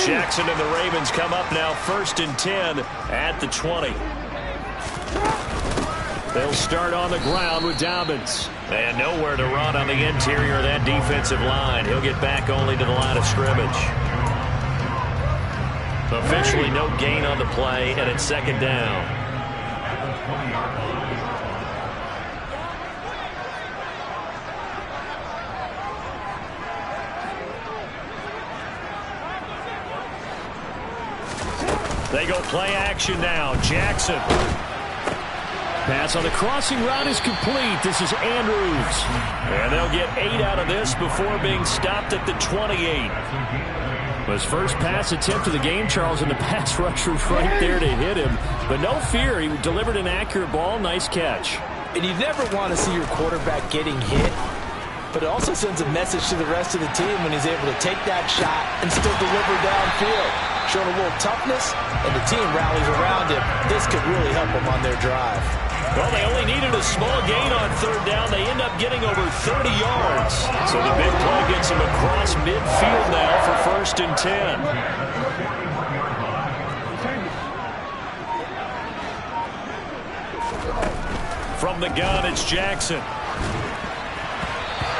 Jackson and the Ravens come up now 1st and 10 at the 20. They'll start on the ground with Dobbins. And nowhere to run on the interior of that defensive line. He'll get back only to the line of scrimmage. Officially no gain on the play, and it's 2nd down. They go play action now. Jackson. Pass on the crossing route is complete. This is Andrews. And they'll get 8 out of this before being stopped at the 28. His first pass attempt of the game, Charles, and the pass rusher right there to hit him. But no fear, he delivered an accurate ball. Nice catch. And you never want to see your quarterback getting hit, but it also sends a message to the rest of the team when he's able to take that shot and still deliver downfield. Showing a little toughness, and the team rallies around him. This could really help them on their drive. Well, they only needed a small gain on 3rd down. They end up getting over 30 yards. So the big play gets them across midfield now for 1st and 10. From the gun, it's Jackson.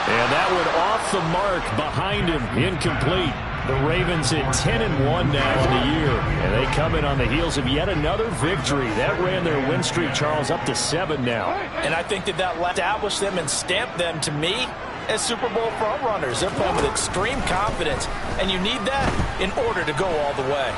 And that one off the mark behind him. Incomplete. The Ravens at 10-1 now on the year. And they come in on the heels of yet another victory. That ran their win streak, Charles, up to 7 now. And I think that established them and stamped them, to me, as Super Bowl front runners. They're playing with extreme confidence, and you need that in order to go all the way.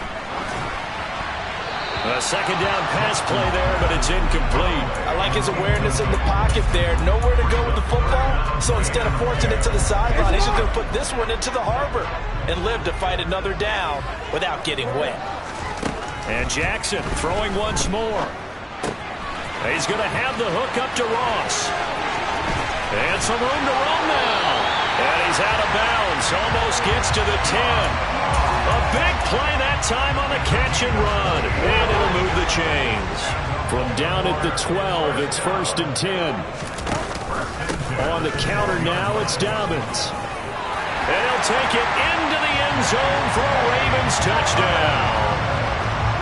A 2nd down pass play there, but it's incomplete. I like his awareness in the pocket there. Nowhere to go with the football, so instead of forcing it to the sideline, he's just going to put this one into the harbor and live to fight another down without getting wet. And Jackson throwing once more. He's going to have the hook up to Ross. And some room to run now. And he's out of bounds. Almost gets to the 10. A big play that time on the catch and run. And it'll move the chains. From down at the 12, it's 1st and 10. On the counter now, it's Dobbins. And he'll take it into the end zone for a Ravens touchdown.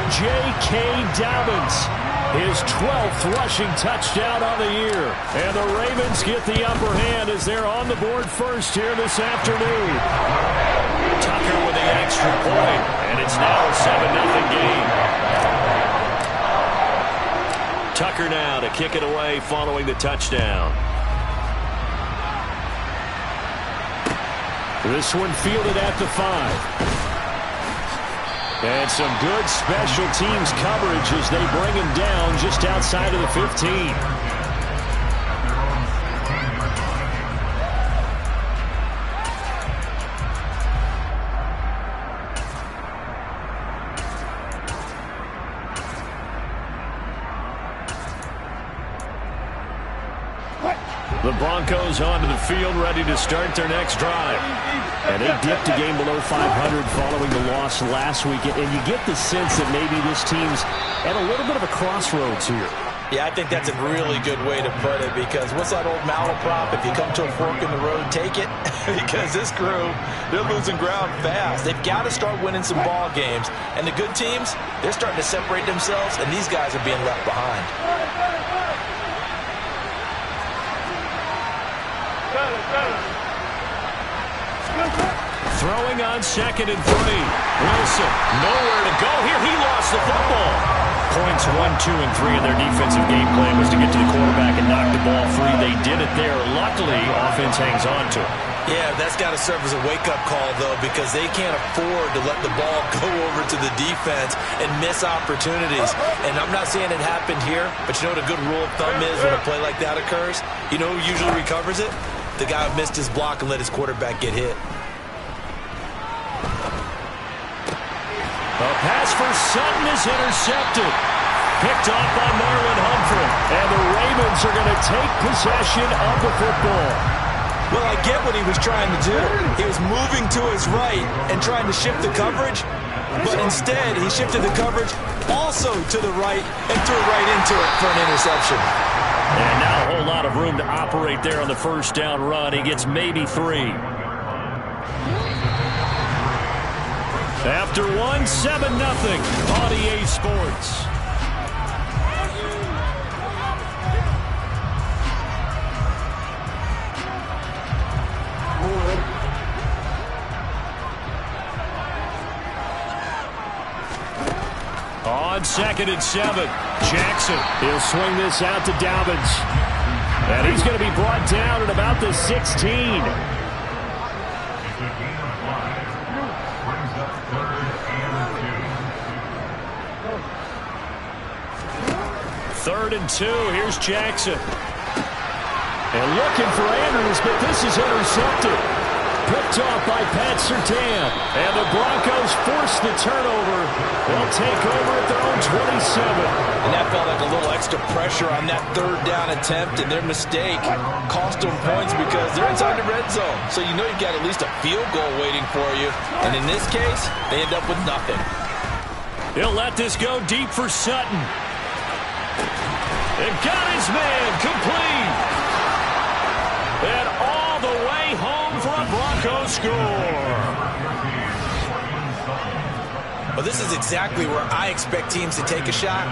J.K. Dobbins, his 12th rushing touchdown on the year. And the Ravens get the upper hand as they're on the board first here this afternoon. Tucker with the extra point, and it's now a 7-0 game. Tucker now to kick it away following the touchdown. This one fielded at the 5. And some good special teams coverage as they bring him down just outside of the 15. The Broncos onto the field, ready to start their next drive. And they dipped a game below 500 following the loss last week. And you get the sense that maybe this team's at a little bit of a crossroads here. Yeah, I think that's a really good way to put it, because what's that old malaprop? If you come to a fork in the road, take it. Because this crew, they're losing ground fast. They've got to start winning some ball games. And the good teams, they're starting to separate themselves, and these guys are being left behind. Throwing on 2nd and 3. Wilson, nowhere to go here. He lost the football. Points 1, 2, and 3 in their defensive game plan was to get to the quarterback and knock the ball free. They did it there. Luckily, offense hangs on to it. Yeah, that's got to serve as a wake-up call, though, because they can't afford to let the ball go over to the defense and miss opportunities. And I'm not saying it happened here, but you know what a good rule of thumb is when a play like that occurs? You know who usually recovers it? The guy who missed his block and let his quarterback get hit. A pass for Sutton is intercepted. Picked off by Marlon Humphrey. And the Ravens are going to take possession of the football. Well, I get what he was trying to do. He was moving to his right and trying to shift the coverage. But instead, he shifted the coverage also to the right and threw right into it for an interception. And now a whole lot of room to operate there on the first down run. He gets maybe 3. After one, 7-0 on EA Sports. On 2nd and 7, Jackson. He'll swing this out to Dobbins. And he's going to be brought down at about the 16. 3rd and 2. Here's Jackson. And looking for Andrews, but this is intercepted. Picked off by Pat Surtain. And the Broncos force the turnover. They'll take over at their own 27. And that felt like a little extra pressure on that 3rd down attempt, and their mistake cost them points because they're inside the red zone. So you know you've got at least a field goal waiting for you. And in this case, they end up with nothing. He'll let this go deep for Sutton. And got his man complete. And all the way home for a Broncos score. Well, this is exactly where I expect teams to take a shot.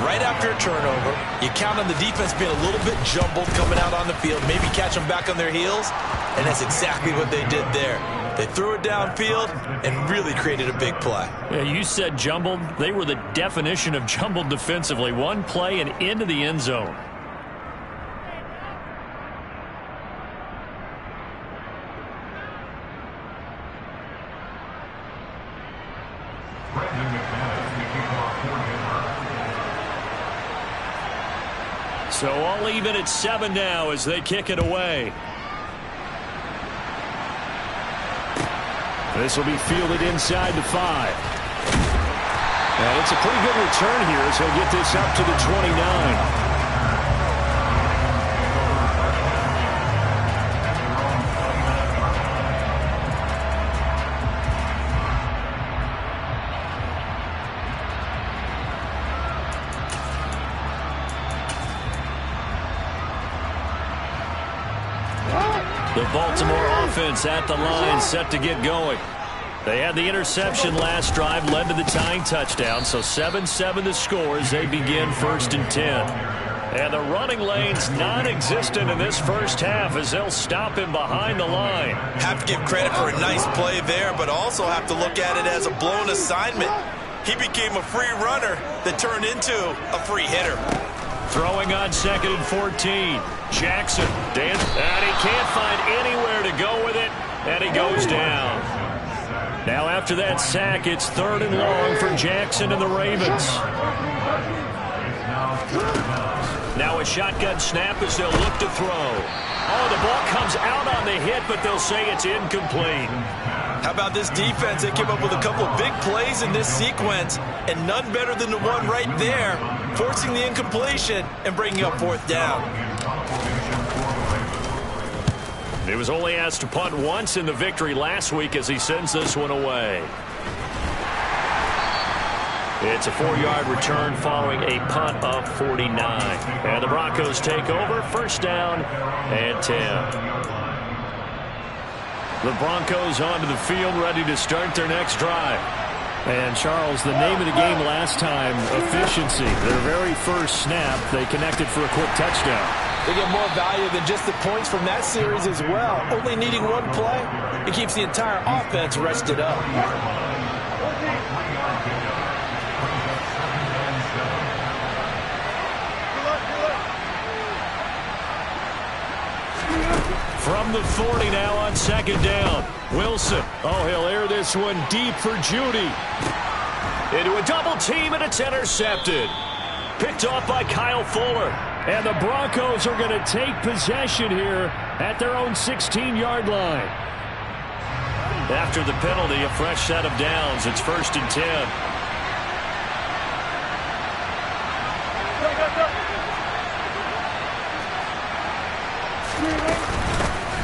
Right after a turnover, you count on the defense being a little bit jumbled coming out on the field, maybe catch them back on their heels, and that's exactly what they did there. They threw it downfield and really created a big play. Yeah, you said jumbled. They were the definition of jumbled defensively. One play and into the end zone. So all even at 7 now as they kick it away. This will be fielded inside the 5. And it's a pretty good return here as he'll get this up to the 29. The Baltimore offense at the line, set to get going. They had the interception last drive, led to the tying touchdown, so 7-7 the score as they begin 1st and 10. And the running lane's non-existent in this first half as they'll stop him behind the line. Have to give credit for a nice play there, but also have to look at it as a blown assignment. He became a free runner that turned into a free hitter. Throwing on 2nd and 14. Jackson, and he can't find anywhere to go with it, and he goes down. Now after that sack, it's 3rd and long for Jackson and the Ravens. Now a shotgun snap as they'll look to throw. Oh, the ball comes out on the hit, but they'll say it's incomplete. How about this defense? They came up with a couple of big plays in this sequence, and none better than the one right there, forcing the incompletion and bringing up 4th down. He was only asked to punt once in the victory last week as he sends this one away. It's a 4-yard return following a punt of 49. And the Broncos take over, 1st down and 10. The Broncos onto the field, ready to start their next drive. And, Charles, the name of the game last time, efficiency. Their very first snap, they connected for a quick touchdown. They get more value than just the points from that series as well. Only needing one play, it keeps the entire offense rested up. From the 40 now on 2nd down. Wilson. Oh, he'll air this one deep for Judy. Into a double team, and it's intercepted. Picked off by Kyle Fuller. And the Broncos are going to take possession here at their own 16-yard line. After the penalty, a fresh set of downs. It's 1st and 10.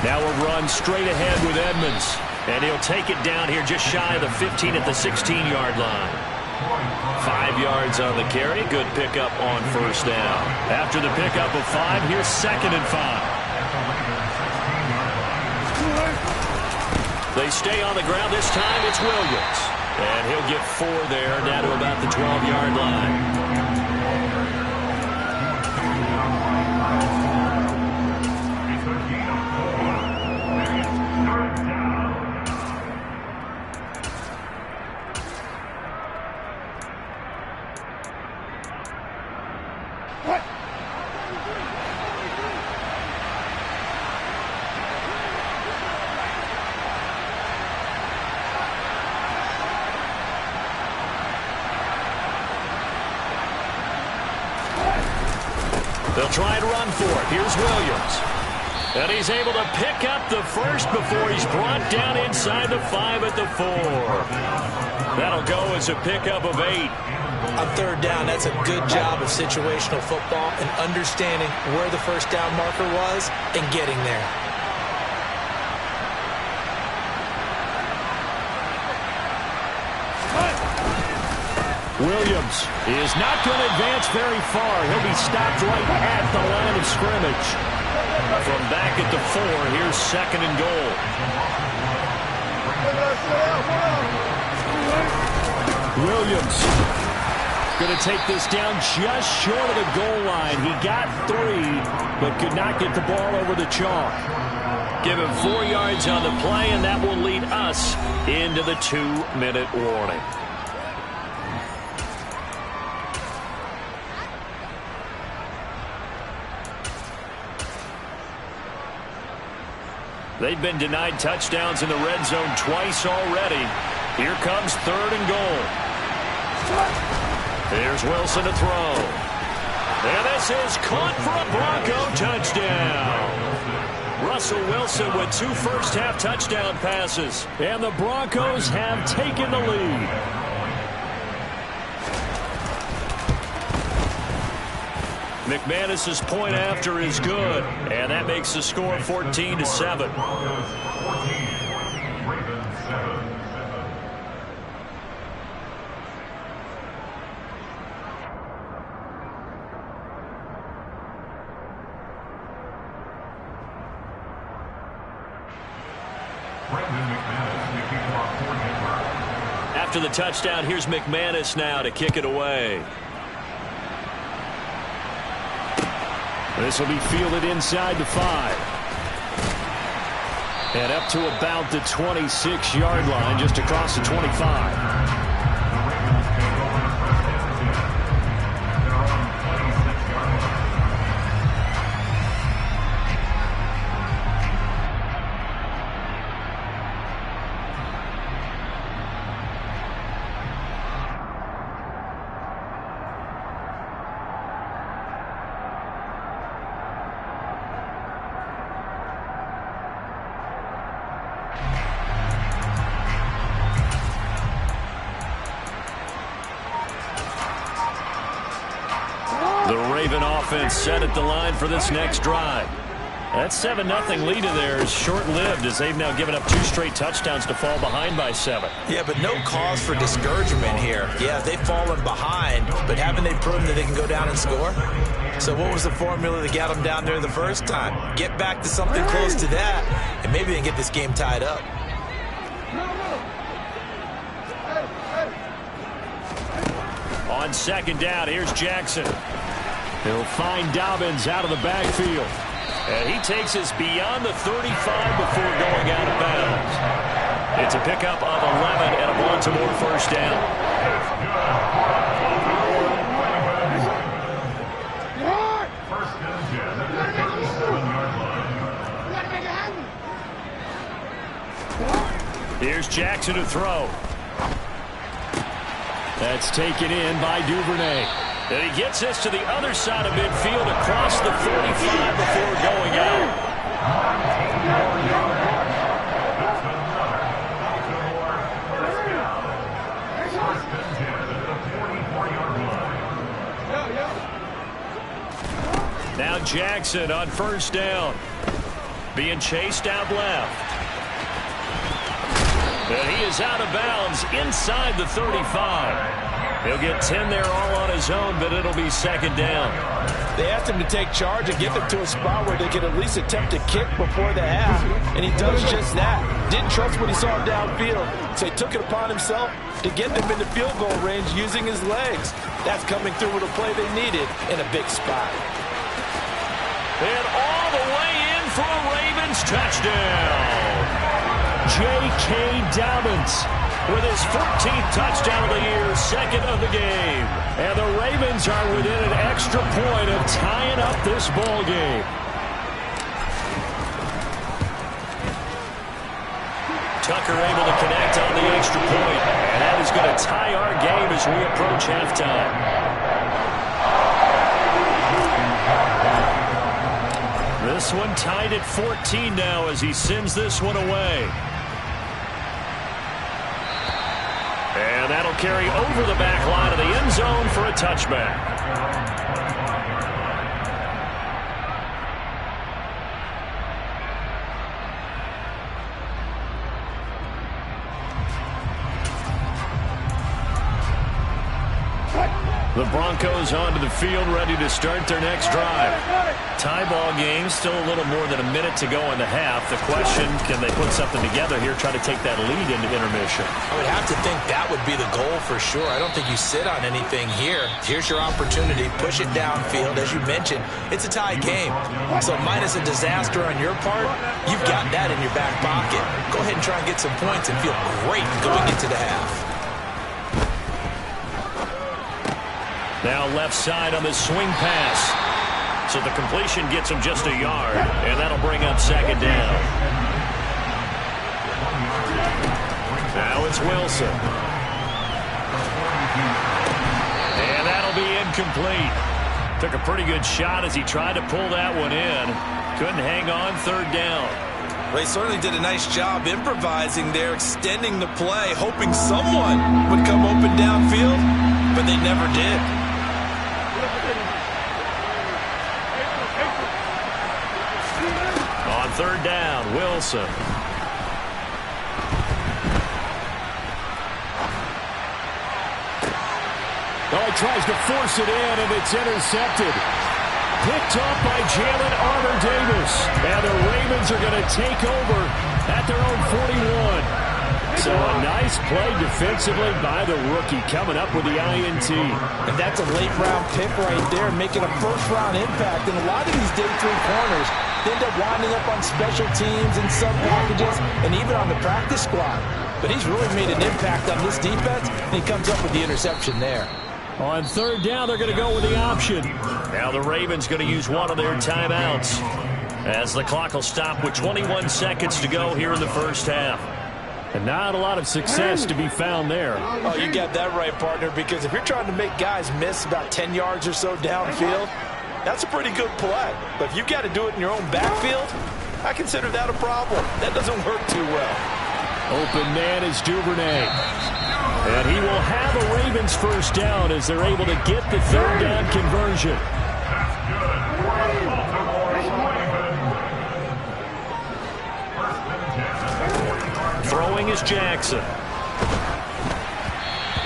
Now a run straight ahead with Edmonds. And he'll take it down here just shy of the 15 at the 16-yard line. 5 yards on the carry. Good pickup on 1st down. After the pickup of 5, here's 2nd and 5. They stay on the ground. This time it's Williams. And he'll get 4 there, down to about the 12-yard line. They'll try and run for it. Here's Williams. And he's able to pick up the first before he's brought down inside the 5 at the 4. That'll go as a pickup of 8. On third down, that's a good job of situational football and understanding where the first down marker was and getting there. Williams is not going to advance very far. He'll be stopped right at the line of scrimmage. From back at the 4, here's 2nd and goal. Williams going to take this down just short of the goal line. He got 3, but could not get the ball over the chalk. Give him 4 yards on the play, and that will lead us into the 2-minute warning. They've been denied touchdowns in the red zone twice already. Here comes 3rd and goal. Here's Wilson to throw. And this is caught for a Bronco touchdown. Russell Wilson with 2 first-half touchdown passes. And the Broncos have taken the lead. McManus's point after is good, and that makes the score 14-7. After the touchdown, here's McManus now to kick it away. This will be fielded inside the 5. And up to about the 26-yard line, just across the 25. Offense set at the line for this next drive. That 7-0 lead of theirs is short-lived as they've now given up 2 straight touchdowns to fall behind by 7. Yeah, but no cause for discouragement here. Yeah, they've fallen behind, but haven't they proven that they can go down and score? So what was the formula that got them down there the first time? Get back to something close to that, and maybe they can get this game tied up. On 2nd down, here's Jackson. He'll find Dobbins out of the backfield. And he takes us beyond the 35 before going out of bounds. It's a pickup of 11 and a Baltimore first down. Here's Jackson to throw. That's taken in by Duvernay. And he gets us to the other side of midfield across the 45 before going out. Now Jackson on first down. Being chased out left. And he is out of bounds inside the 35. He'll get 10 there all on his own, but it'll be 2nd down. They asked him to take charge and get them to a spot where they could at least attempt to kick before the half, and he does just that. Didn't trust what he saw downfield, so he took it upon himself to get them into field goal range using his legs. That's coming through with a play they needed in a big spot. And all the way in for a Ravens touchdown. J.K. Dobbins with his 14th touchdown of the year, second of the game. And the Ravens are within an extra point of tying up this ball game. Tucker able to connect on the extra point. And that is going to tie our game as we approach halftime. This one tied at 14 now as he sends this one away. And that'll carry over the back line of the end zone for a touchback. The Broncos onto the field, ready to start their next drive. Tie ball game, still a little more than a minute to go in the half. The question, can they put something together here, try to take that lead into intermission? I would have to think that would be the goal for sure. I don't think you sit on anything here. Here's your opportunity. Push it downfield. As you mentioned, it's a tie game. So minus a disaster on your part, you've got that in your back pocket. Go ahead and try and get some points and feel great going into the half. Now left side on the swing pass. So the completion gets him just a yard, and that'll bring up second down. Now it's Wilson. And that'll be incomplete. Took a pretty good shot as he tried to pull that one in. Couldn't hang on, third down. They certainly did a nice job improvising there, extending the play, hoping someone would come open downfield, but they never did. On third down, Wilson. Oh, he tries to force it in, and it's intercepted. Picked off by Jalen Armour-Davis. And the Ravens are going to take over at their own 41. So a nice play defensively by the rookie, coming up with the INT. And that's a late-round pick right there, making a first-round impact. And a lot of these day three corners end up winding up on special teams and sub-packages and even on the practice squad. But he's really made an impact on this defense, and he comes up with the interception there. On third down, they're going to go with the option. Now the Ravens going to use one of their timeouts as the clock will stop with 21 seconds to go here in the first half. And not a lot of success to be found there. Oh, you got that right, partner, because if you're trying to make guys miss about 10 yards or so downfield, that's a pretty good play. But if you've got to do it in your own backfield, I consider that a problem. That doesn't work too well. Open man is Duvernay. And he will have a Ravens first down as they're able to get the third down conversion. Throwing is Jackson.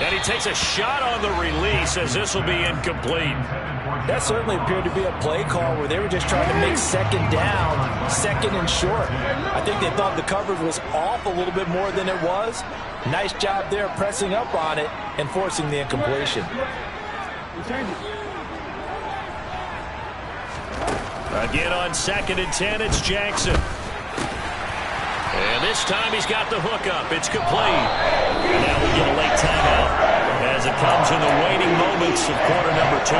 And he takes a shot on the release as this will be incomplete. That certainly appeared to be a play call where they were just trying to make second down, second and short. I think they thought the coverage was off a little bit more than it was. Nice job there pressing up on it and forcing the incompletion. Again on second and 10, it's Jackson. And this time he's got the hook up. It's complete. And now we get a late timeout as it comes in the waning moments of quarter number 2.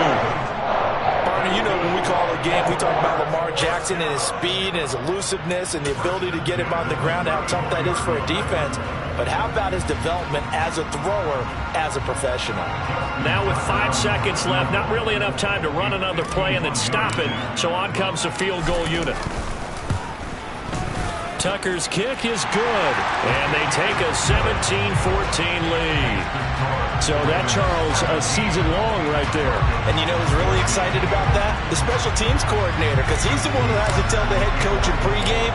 Partner, you know when we call a game, we talk about Lamar Jackson and his speed and his elusiveness and the ability to get him on the ground, how tough that is for a defense. But how about his development as a thrower, as a professional? Now with 5 seconds left, not really enough time to run another play and then stop it. So on comes the field goal unit. Tucker's kick is good, and they take a 17-14 lead. So that, Charles, a season long right there. And you know who's really excited about that? The special teams coordinator, because he's the one who has to tell the head coach in pregame,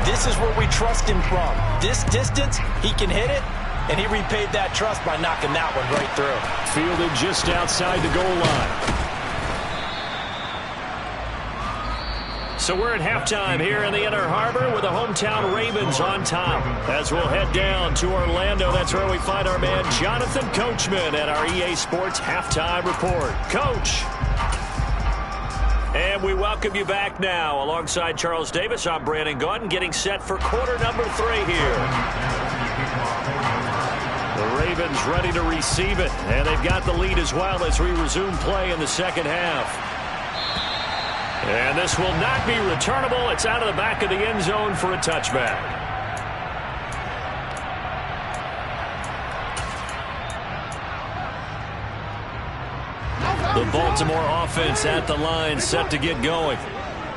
this is where we trust him from. This distance, he can hit it, and he repaid that trust by knocking that one right through. Fielded just outside the goal line. So we're at halftime here in the Inner Harbor with the hometown Ravens on top. As we'll head down to Orlando, that's where we find our man Jonathan Coachman at our EA Sports Halftime Report. Coach. And we welcome you back now. Alongside Charles Davis, I'm Brandon Gaudin, getting set for quarter number 3 here. The Ravens ready to receive it, and they've got the lead as well as we resume play in the second half. And this will not be returnable. It's out of the back of the end zone for a touchback. The Baltimore offense at the line, set to get going.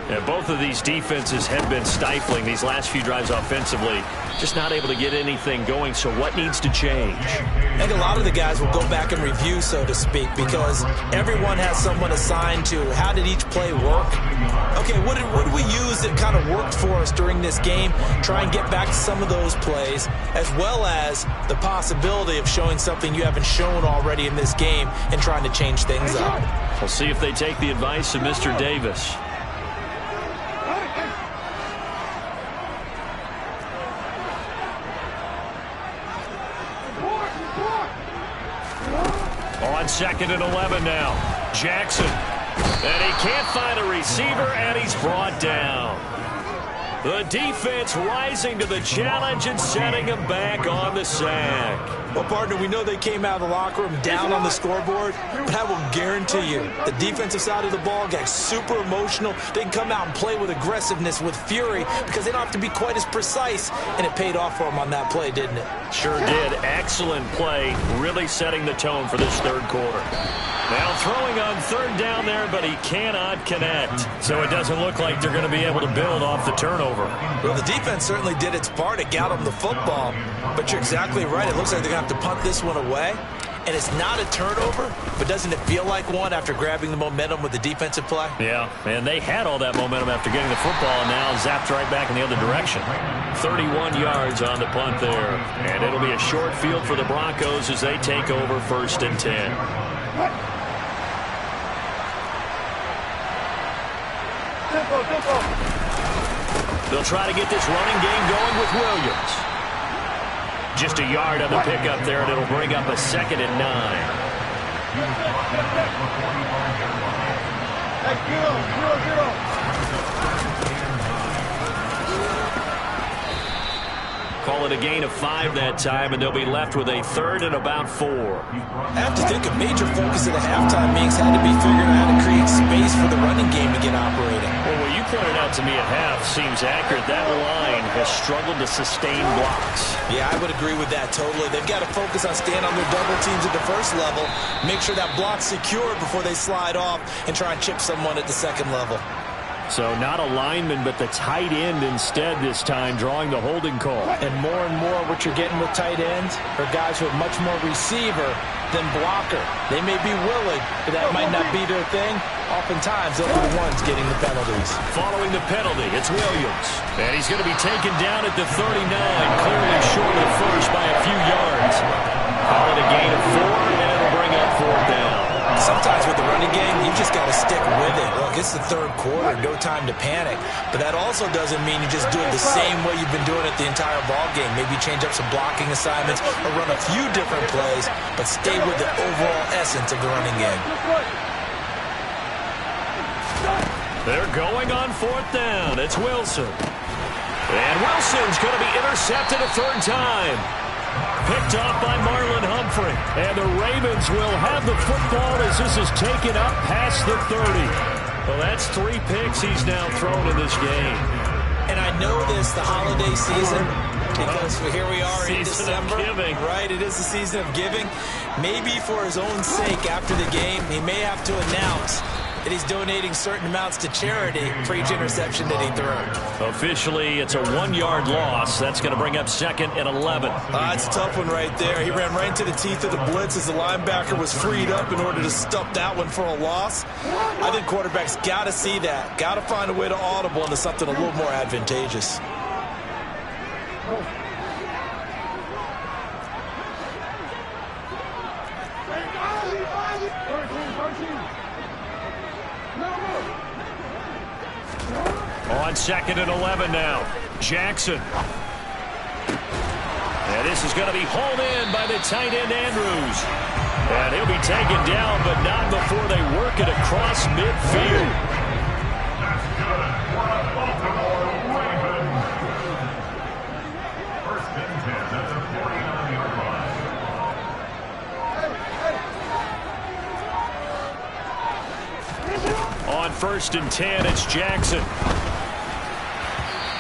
And both of these defenses have been stifling these last few drives offensively. Just not able to get anything going, so what needs to change? I think a lot of the guys will go back and review, so to speak, because everyone has someone assigned to how did each play work. Okay, what did we use that kind of worked for us during this game? Try and get back to some of those plays, as well as the possibility of showing something you haven't shown already in this game and trying to change things up. We'll see if they take the advice of Mr. Davis. On 2nd and 11 now. Jackson. And he can't find a receiver, and he's brought down. The defense rising to the challenge and setting him back on the sack. Well, partner, we know they came out of the locker room down on the scoreboard, but I will guarantee you the defensive side of the ball got super emotional. They can come out and play with aggressiveness, with fury, because they don't have to be quite as precise, and it paid off for them on that play, didn't it? Sure did. Excellent play, really setting the tone for this third quarter. Now throwing on 3rd down there, but he cannot connect. So it doesn't look like they're going to be able to build off the turnover. Well, the defense certainly did its part. It got them the football. But you're exactly right. It looks like they're going to have to punt this one away. And it's not a turnover, but doesn't it feel like one after grabbing the momentum with the defensive play? Yeah, and they had all that momentum after getting the football, and now zapped right back in the other direction. 31 yards on the punt there. And it'll be a short field for the Broncos as they take over 1st and 10. They'll try to get this running game going with Williams. Just a yard on the pickup there, and it'll bring up a 2nd and 9. Call it a gain of 5 that time, and they'll be left with a 3rd and about 4. I have to think a major focus of the halftime meetings had to be figuring out how to create space for the running game to get operating. Well, what you pointed out to me at half seems accurate. That line has struggled to sustain blocks. Yeah, I would agree with that totally. They've got to focus on staying on their double teams at the first level, make sure that block's secured before they slide off and try and chip someone at the second level. So not a lineman, but the tight end instead this time, drawing the holding call. And more what you're getting with tight ends are guys who are much more receiver than blocker. They may be willing, but that might not be their thing. Oftentimes, they'll be the ones getting the penalties. Following the penalty, it's Williams. And he's going to be taken down at the 39, clearly short of the first by a few yards. Call it a gain of 4, and it'll bring up 4th down. Sometimes with the running game, you just got to stick with it. Look, it's the third quarter, no time to panic. But that also doesn't mean you just do it the same way you've been doing it the entire ball game. Maybe change up some blocking assignments or run a few different plays, but stay with the overall essence of the running game. They're going on 4th down. It's Wilson. And Wilson's going to be intercepted a 3rd time. Picked off by Marlon Humphrey. And the Ravens will have the football as this is taken up past the 30. Well, that's 3 picks he's now thrown in this game. And I know this, the holiday season, because here we are in December. Right, it is the season of giving. Maybe for his own sake after the game, he may have to announce that he's donating certain amounts to charity for each interception that he threw. Officially, it's a 1-yard loss. That's going to bring up 2nd and 11. It's a tough one right there. He ran right into the teeth of the blitz as the linebacker was freed up in order to stop that one for a loss. I think quarterbacks got to see that. Got to find a way to audible into something a little more advantageous. On 2nd and 11 now. Jackson. And this is going to be hauled in by the tight end, Andrews. And he'll be taken down, but not before they work it across midfield. That's good for the Baltimore Ravens. First and 10 at the 49-yard line. On 1st and 10, it's Jackson.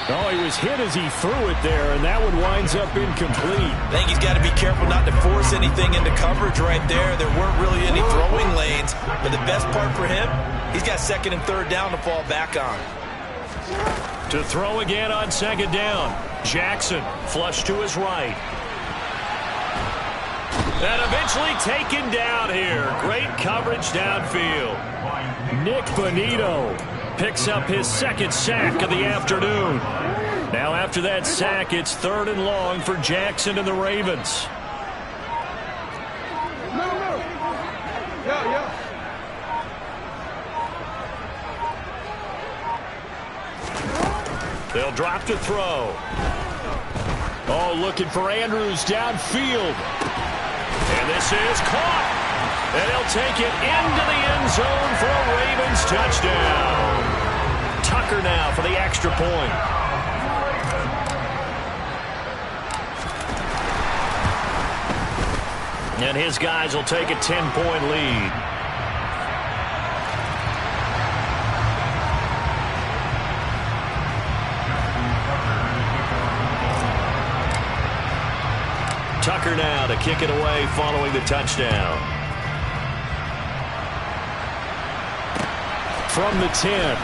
Oh, he was hit as he threw it there, and that one winds up incomplete. I think he's got to be careful not to force anything into coverage right there. There weren't really any throwing lanes, but the best part for him, he's got 2nd and 3rd down to fall back on. To throw again on 2nd down. Jackson, flush to his right. And eventually taken down here. Great coverage downfield. Nick Bonito picks up his 2nd sack of the afternoon. Now after that sack, it's 3rd and long for Jackson and the Ravens. They'll drop to throw. Oh, looking for Andrews downfield. And this is caught. And he'll take it into the end zone for a Ravens touchdown. Tucker now for the extra point. And his guys will take a 10-point lead. Tucker now to kick it away following the touchdown. From the 10.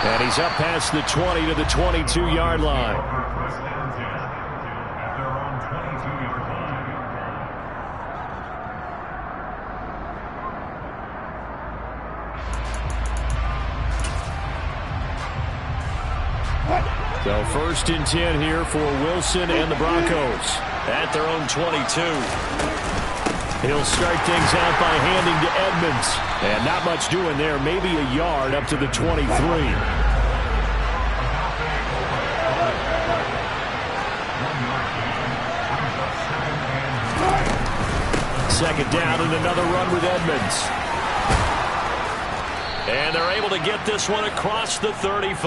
And he's up past the 20 to the 22-yard line. At their own 22-yard line. So 1st and 10 here for Wilson and the Broncos at their own 22. He'll start things out by handing to Edmonds. And not much doing there. Maybe a yard up to the 23. 2nd down and another run with Edmonds. And they're able to get this one across the 35.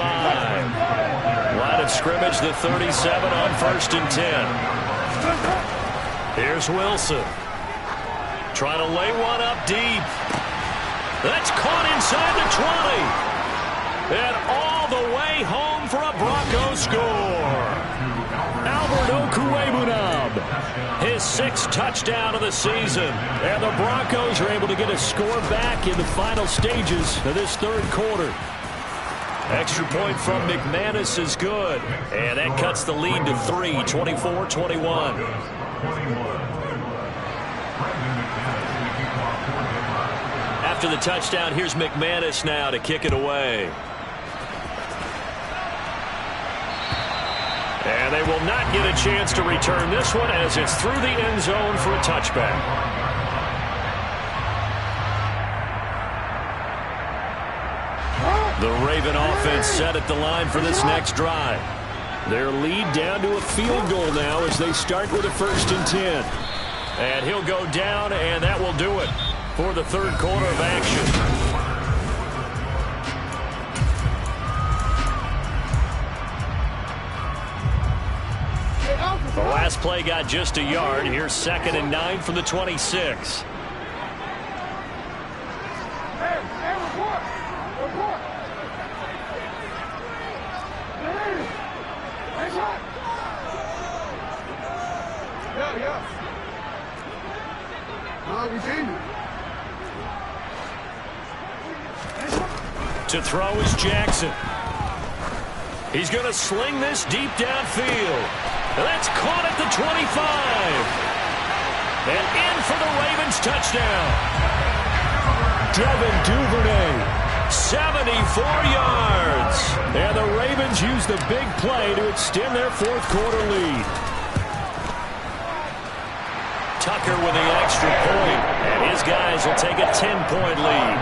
Line of scrimmage, the 37 on 1st and 10. Here's Wilson. Trying to lay one up deep. That's caught inside the 20. And all the way home for a Bronco score. Albert Okwuegbunam, his 6th touchdown of the season. And the Broncos are able to get a score back in the final stages of this 3rd quarter. Extra point from McManus is good. And that cuts the lead to 3, 24-21. After the touchdown, here's McManus now to kick it away. And they will not get a chance to return this one as it's through the end zone for a touchback. The Raven offense set at the line for this next drive. Their lead down to a field goal now as they start with a 1st and 10. And he'll go down, and that will do it for the 3rd quarter of action. The last play got just a yard. Here's 2nd and 9 from the 26. To throw is Jackson. He's going to sling this deep downfield. And that's caught at the 25. And in for the Ravens touchdown. Devin Duvernay, 74 yards. And the Ravens use the big play to extend their 4th quarter lead. Tucker with the extra point. And his guys will take a 10-point lead.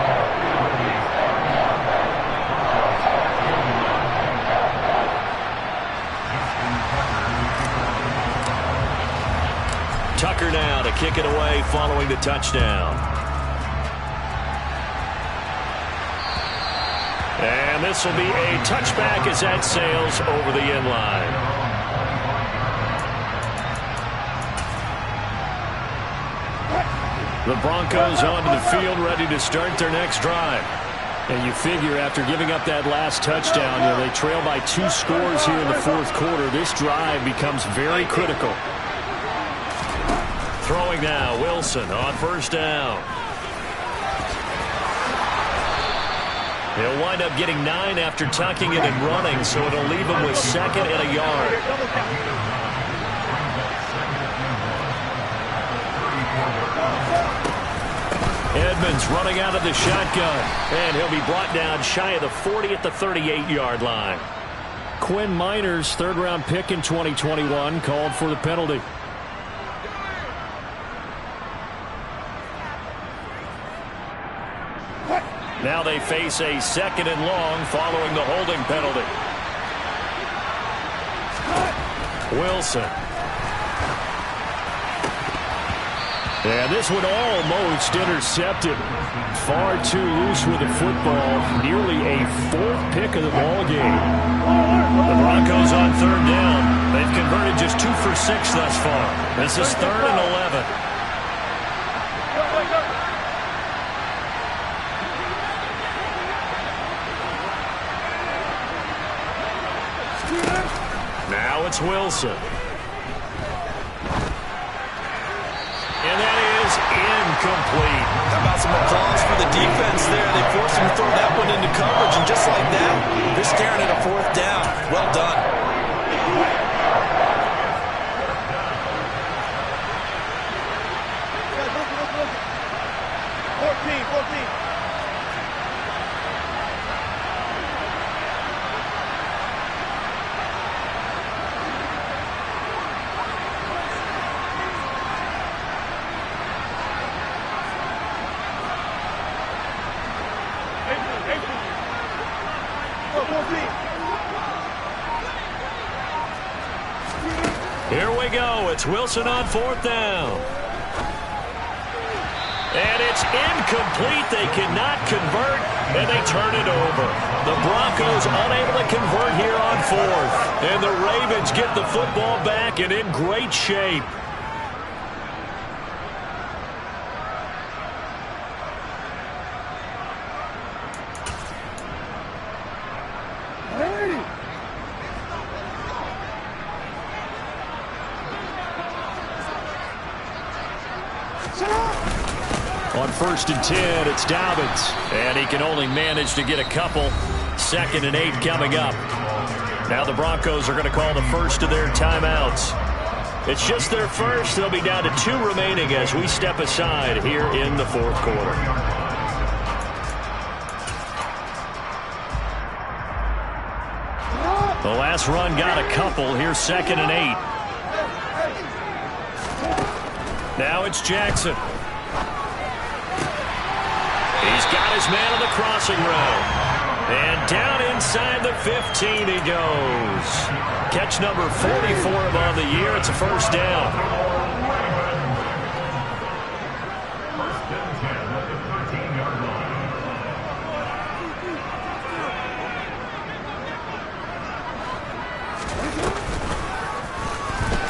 kicker now to kick it away following the touchdown. And this will be a touchback as that sails over the end line. The Broncos onto the field, ready to start their next drive. And you figure after giving up that last touchdown, they trail by 2 scores here in the fourth quarter. This drive becomes very critical. Throwing now, Wilson on first down. He'll wind up getting 9 after tucking it and running, so it'll leave him with 2nd and a yard. Edmonds running out of the shotgun, and he'll be brought down shy of the 40 at the 38-yard line. Quinn Miners, 3rd-round pick in 2021, called for the penalty. Now they face a 2nd and long following the holding penalty. Wilson. And this one almost intercepted. Far too loose with the football. Nearly a 4th pick of the ball game. The Broncos on 3rd down. They've converted just 2 for 6 thus far. This is 3rd and 11. Now it's Wilson. And that is incomplete. How about some applause for the defense there? They forced him to throw that one into coverage, and just like that, they're staring at a 4th down. Well done. Here we go. It's Wilson on 4th down. And it's incomplete. They cannot convert, and they turn it over. The Broncos unable to convert here on 4th. And the Ravens get the football back and in great shape. On 1st and 10, it's Dobbins. And he can only manage to get a couple. 2nd and 8 coming up. Now the Broncos are going to call the first of their timeouts. It's just their first. They'll be down to 2 remaining as we step aside here in the fourth quarter. The last run got a couple. Here's 2nd and 8. Now it's Jackson. He's got his man on the crossing route. And down inside the 15 he goes. Catch number 44 on the year. It's a 1st down.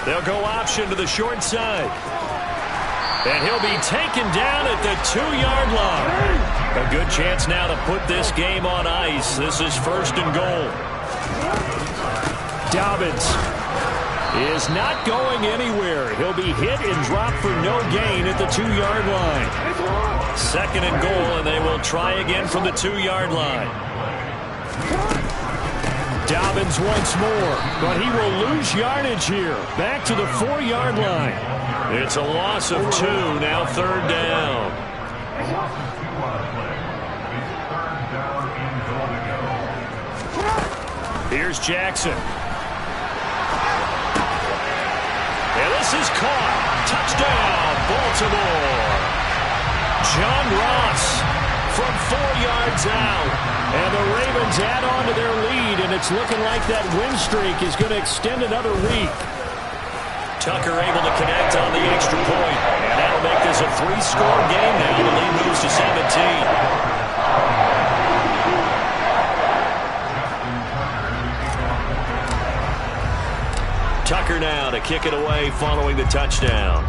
They'll go option to the short side. And he'll be taken down at the 2-yard line. A good chance now to put this game on ice. This is 1st and goal. Dobbins is not going anywhere. He'll be hit and dropped for no gain at the 2-yard line. 2nd and goal, and they will try again from the 2-yard line. Dobbins once more, but he will lose yardage here. Back to the 4-yard line. It's a loss of 2, now 3rd down. Here's Jackson. And this is caught. Touchdown, Baltimore. John Ross from 4 yards out. And the Ravens add on to their lead, and it's looking like that win streak is going to extend another week. Tucker able to connect on the extra point. And that'll make this a 3-score game now. The lead moves to 17. Tucker now to kick it away following the touchdown.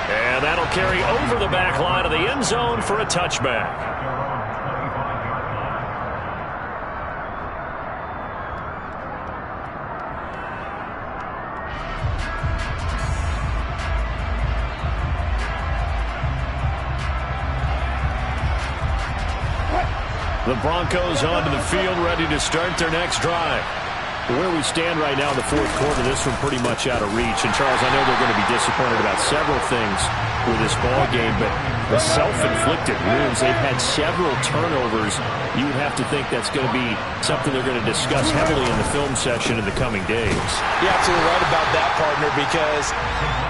And that'll carry over the back line of the end zone for a touchback. The Broncos onto the field, ready to start their next drive. Where we stand right now in the fourth quarter, this one pretty much out of reach. And, Charles, I know they're going to be disappointed about several things with this ball game, but the self-inflicted wounds, they've had several turnovers. You would have to think that's going to be something they're going to discuss heavily in the film session in the coming days. You're absolutely right about that, partner, because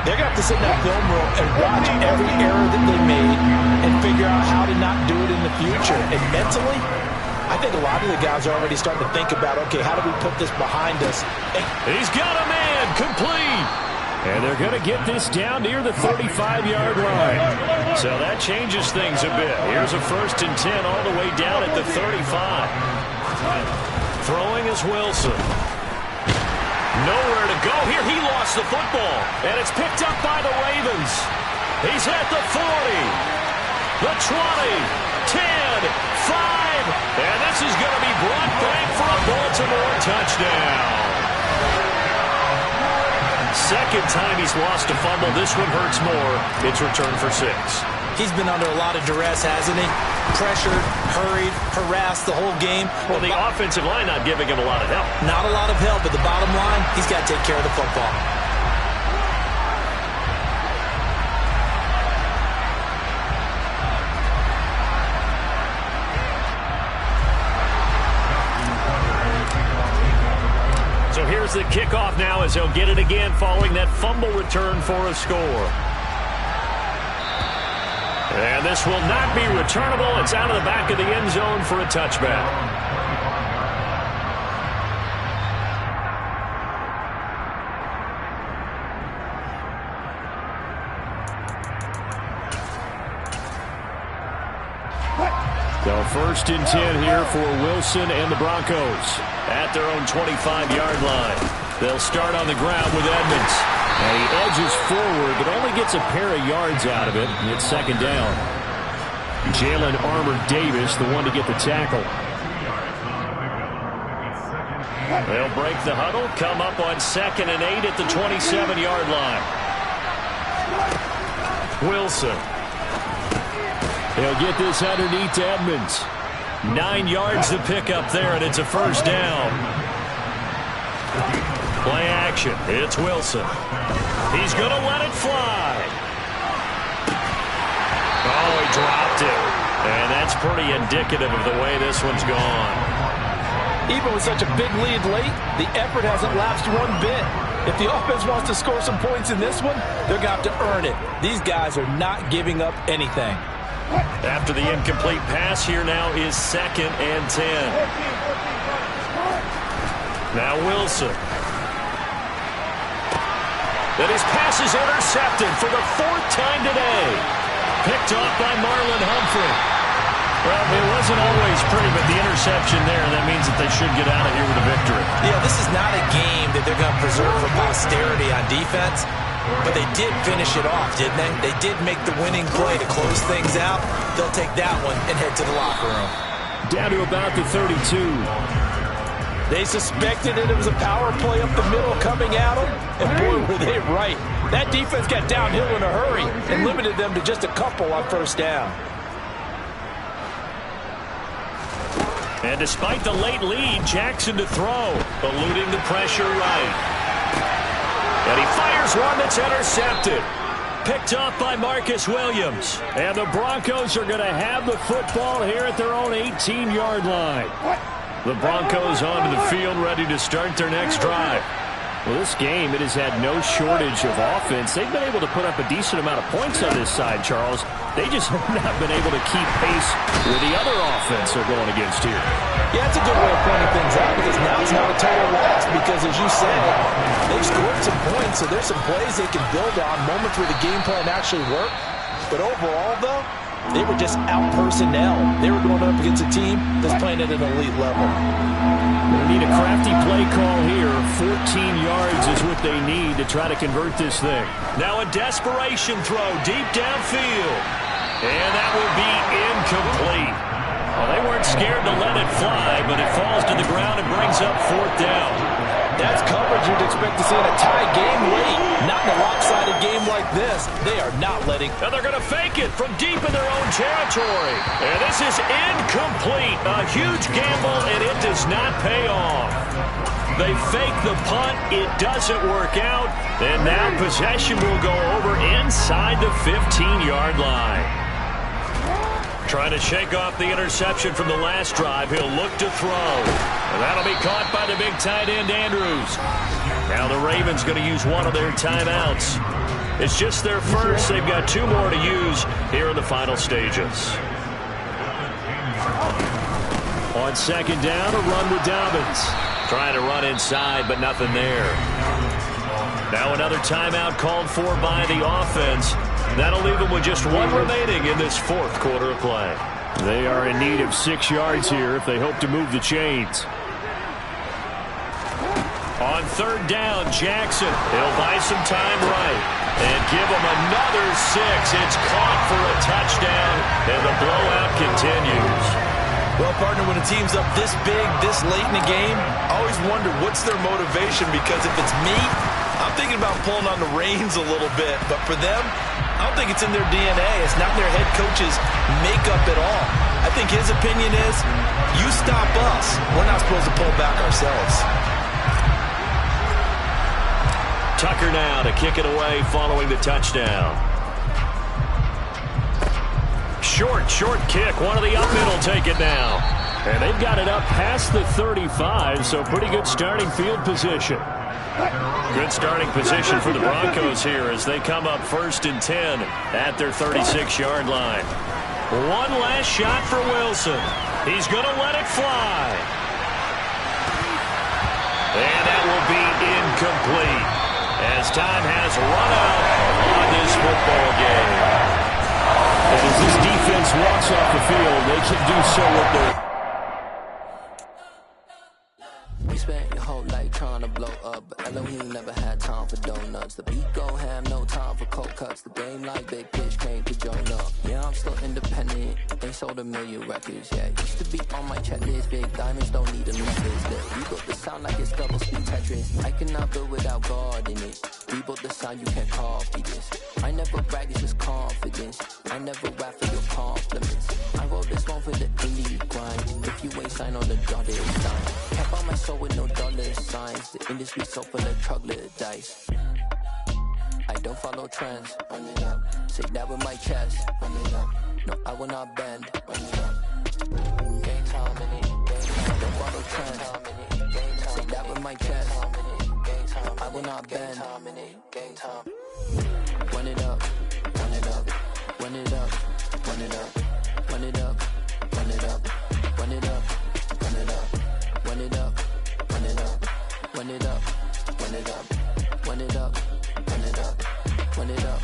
they're going to have to sit in that film room and watch every error that they made and figure out how to not do it in the future. And mentally, I think a lot of the guys are already starting to think about, okay, how do we put this behind us? He's got a man, complete. And they're going to get this down near the 35-yard line. So that changes things a bit. Here's a 1st and 10 all the way down at the 35. Throwing is Wilson. Nowhere to go here. He lost the football. And it's picked up by the Ravens. He's at the 40, the 20, 10, 5. And this is going to be brought back for a Baltimore touchdown. Second time he's lost a fumble. This one hurts more. It's returned for 6. He's been under a lot of duress, hasn't he? Pressured, hurried, harassed the whole game. Well, the offensive line not giving him a lot of help. Not a lot of help, but the bottom line, he's got to take care of the football. So here's the kickoff now as he'll get it again following that fumble return for a score. And this will not be returnable. It's out of the back of the end zone for a touchback. So 1st and 10 here for Wilson and the Broncos at their own 25-yard line. They'll start on the ground with Edmonds. And he edges forward, but only gets a pair of yards out of it. And it's 2nd down. Jalen Armour-Davis, the one to get the tackle. They'll break the huddle, come up on 2nd and 8 at the 27-yard line. Wilson. They'll get this underneath to Edmonds. 9 yards to pick up there, and it's a 1st down. Play action. It's Wilson. He's going to let it fly. Oh, he dropped it. And that's pretty indicative of the way this one's gone. Even with such a big lead late, the effort hasn't lapsed one bit. If the offense wants to score some points in this one, they're going to have to earn it. These guys are not giving up anything. After the incomplete pass, here now is 2nd and 10. Now Wilson. Then his pass is intercepted for the 4th time today. Picked off by Marlon Humphrey. Well, it wasn't always pretty, but the interception there, that means that they should get out of here with a victory. Yeah, this is not a game that they're going to preserve for posterity on defense. But they did finish it off, didn't they? They did make the winning play to close things out. They'll take that one and head to the locker room. Down to about the 32. They suspected it was a power play up the middle coming at them, and boy, were they right. That defense got downhill in a hurry and limited them to just a couple on 1st down. And despite the late lead, Jackson to throw, eluding the pressure right. And he fires one that's intercepted. Picked off by Marcus Williams. And the Broncos are going to have the football here at their own 18-yard line. The Broncos onto the field, ready to start their next drive. Well, this game, it has had no shortage of offense. They've been able to put up a decent amount of points on this side, Charles. They just have not been able to keep pace with the other offense they're going against here. Yeah, that's a good way of pointing things out because now it's not a total loss because, as you said, they've scored some points, so there's some plays they can build on, moments where the game plan actually worked. But overall, though, they were just out-personnel. They were going up against a team that's playing at an elite level. They need a crafty play call here. 14 yards is what they need to try to convert this thing. Now a desperation throw deep downfield. And that will be incomplete. Well, they weren't scared to let it fly, but it falls to the ground and brings up 4th down. That's coverage you'd expect to see in a tie game late. Not in a lopsided game like this. They are not letting. And they're going to fake it from deep in their own territory. And this is incomplete. A huge gamble, and it does not pay off. They fake the punt. It doesn't work out. And now possession will go over inside the 15-yard line. Trying to shake off the interception from the last drive. He'll look to throw. And that'll be caught by the big tight end, Andrews. Now the Ravens going to use one of their timeouts. It's just their first. They've got 2 more to use here in the final stages. On 2nd down, a run with Dobbins. Trying to run inside, but nothing there. Now another timeout called for by the offense. That'll leave them with just 1 remaining in this 4th quarter of play. They are in need of 6 yards here if they hope to move the chains. On 3rd down, Jackson. He'll buy some time right and give them another 6. It's caught for a touchdown, and the blowout continues. Well, partner, when a team's up this big, this late in the game, I always wonder what's their motivation, because if it's me, I'm thinking about pulling on the reins a little bit. But for them, I don't think it's in their DNA. It's not their head coach's makeup at all. I think his opinion is, you stop us, we're not supposed to pull back ourselves. Tucker now to kick it away following the touchdown. Short kick. One of the up middle take it now. And they've got it up past the 35, so pretty good starting field position. Good starting position for the Broncos here as they come up 1st and 10 at their 36-yard line. One last shot for Wilson. He's going to let it fly. And that will be incomplete as time has run out on this football game. And as this defense walks off the field, they can do so with their... You spent your whole life trying to blow up, but Elohim never had time for donuts. The beat go ham, no time for cold cuts. The game like Big Pitch came to join up. Yeah, I'm still independent, ain't sold 1 million records yet. Used to be on my checklist, big diamonds don't need a necklace. We built the sound like it's double speed Tetris. I cannot build without God in it. We built the sound, you can't copy this. I never brag, it's just confidence. I never rap for your compliments. I wrote this one for the indie grind. If you ain't signed on the dotted line, can't buy my soul with no dollar signs. The industry so full of troglodytes. I don't follow trends. Run it up. Say that with my chest. Run it up. No, I will not bend. Run it up. Game time in it. I don't follow trends. Say that with my chest. I will not bend. Game time. Run it up. Run it up. Run it up. Run it up. Run it up. Run it up. Run it up. Run it up. Run it up. Run it up. Run it up. Run it up. Run it up. Run it up. Run it up.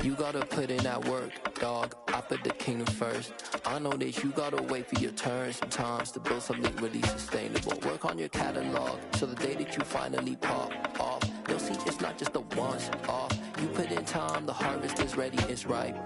You gotta put in that work, dog. I put the kingdom first. I know that you gotta wait for your turn sometimes to build something really sustainable. Work on your catalog, so the day that you finally pop off, you'll see it's not just a once off. You put in time, the harvest is ready, it's ripe.